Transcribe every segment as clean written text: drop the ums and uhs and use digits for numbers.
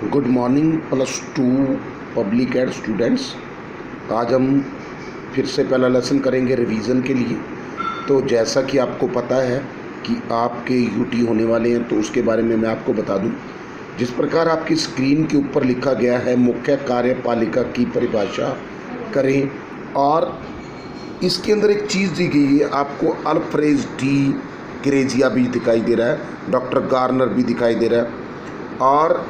Good morning +2 public aid students. आज हम फिर से पहला लेसन करेंगे रिवीजन के लिए। तो जैसा कि आपको पता है कि आपके यूटी होने वाले हैं, तो उसके बारे में मैं आपको बता दूं। जिस प्रकार आपकी स्क्रीन के ऊपर लिखा गया है, मुख्य कार्यपालिका की परिभाषा करें, और इसके अंदर एक चीज़ दी गई है आपको। अल्फ्रेड डी क्रेजिया भी दिखाई दे रहा है, डॉक्टर गार्नर भी दिखाई दे रहा है, और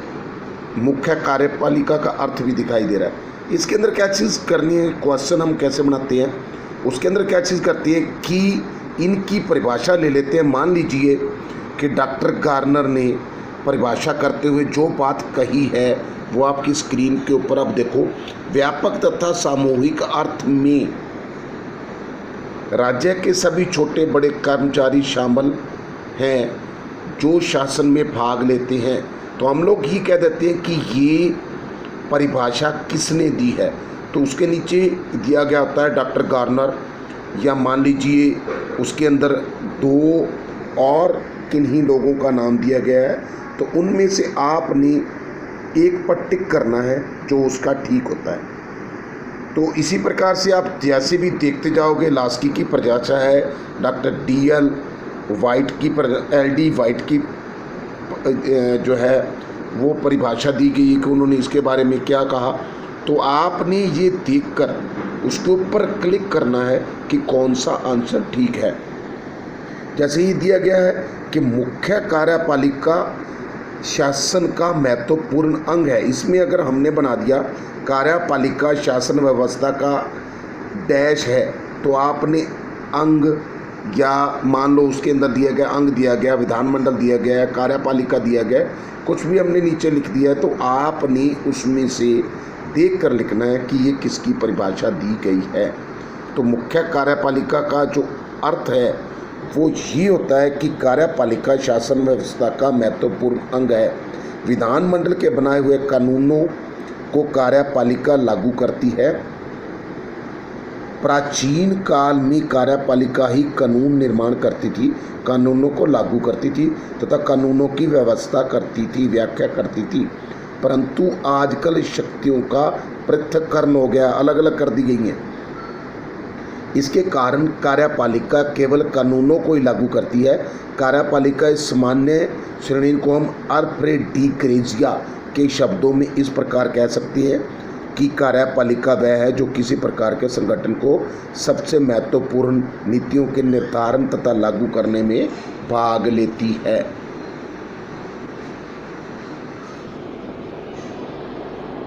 मुख्य कार्यपालिका का अर्थ भी दिखाई दे रहा है। इसके अंदर क्या चीज़ करनी है, क्वेश्चन हम कैसे बनाते हैं, उसके अंदर क्या चीज़ करती है कि इनकी परिभाषा ले लेते हैं। मान लीजिए कि डॉक्टर गार्नर ने परिभाषा करते हुए जो बात कही है वो आपकी स्क्रीन के ऊपर आप देखो। व्यापक तथा सामूहिक अर्थ में राज्य के सभी छोटे बड़े कर्मचारी शामिल हैं जो शासन में भाग लेते हैं। तो हम लोग ही कह देते हैं कि ये परिभाषा किसने दी है, तो उसके नीचे दिया गया होता है डॉक्टर गार्नर, या मान लीजिए उसके अंदर दो और किन्हीं लोगों का नाम दिया गया है। तो उनमें से आपने एक पर टिक करना है जो उसका ठीक होता है। तो इसी प्रकार से आप जैसे भी देखते जाओगे, लास्की की परिभाषा है, डॉक्टर DL वाइट की LD वाइट की जो है वो परिभाषा दी गई है कि उन्होंने इसके बारे में क्या कहा। तो आपने ये देखकर उसके ऊपर क्लिक करना है कि कौन सा आंसर ठीक है। जैसे ही दिया गया है कि मुख्य कार्यपालिका शासन का महत्वपूर्ण अंग है, इसमें अगर हमने बना दिया कार्यपालिका शासन व्यवस्था का डैश है, तो आपने अंग, या मान लो उसके अंदर दिया गया अंग दिया गया, विधानमंडल दिया गया है, कार्यपालिका दिया गया, कुछ भी हमने नीचे लिख दिया है, तो आपने उसमें से देख कर लिखना है कि ये किसकी परिभाषा दी गई है। तो मुख्य कार्यपालिका का जो अर्थ है वो ये होता है कि कार्यपालिका शासन व्यवस्था का महत्वपूर्ण अंग है। विधानमंडल के बनाए हुए कानूनों को कार्यपालिका लागू करती है। प्राचीन काल में कार्यपालिका ही कानून निर्माण करती थी, कानूनों को लागू करती थी तथा कानूनों की व्यवस्था करती थी, व्याख्या करती थी। परंतु आजकल शक्तियों का पृथक्करण हो गया, अलग अलग कर दी गई हैं। इसके कारण कार्यपालिका केवल कानूनों को ही लागू करती है। कार्यपालिका इस सामान्य श्रेणी को हम अल्फ्रेड डी क्रेजिया के शब्दों में इस प्रकार कह सकते हैं कि कार्यपालिका वह है जो किसी प्रकार के संगठन को सबसे महत्वपूर्ण नीतियों के निर्धारण तथा लागू करने में भाग लेती है।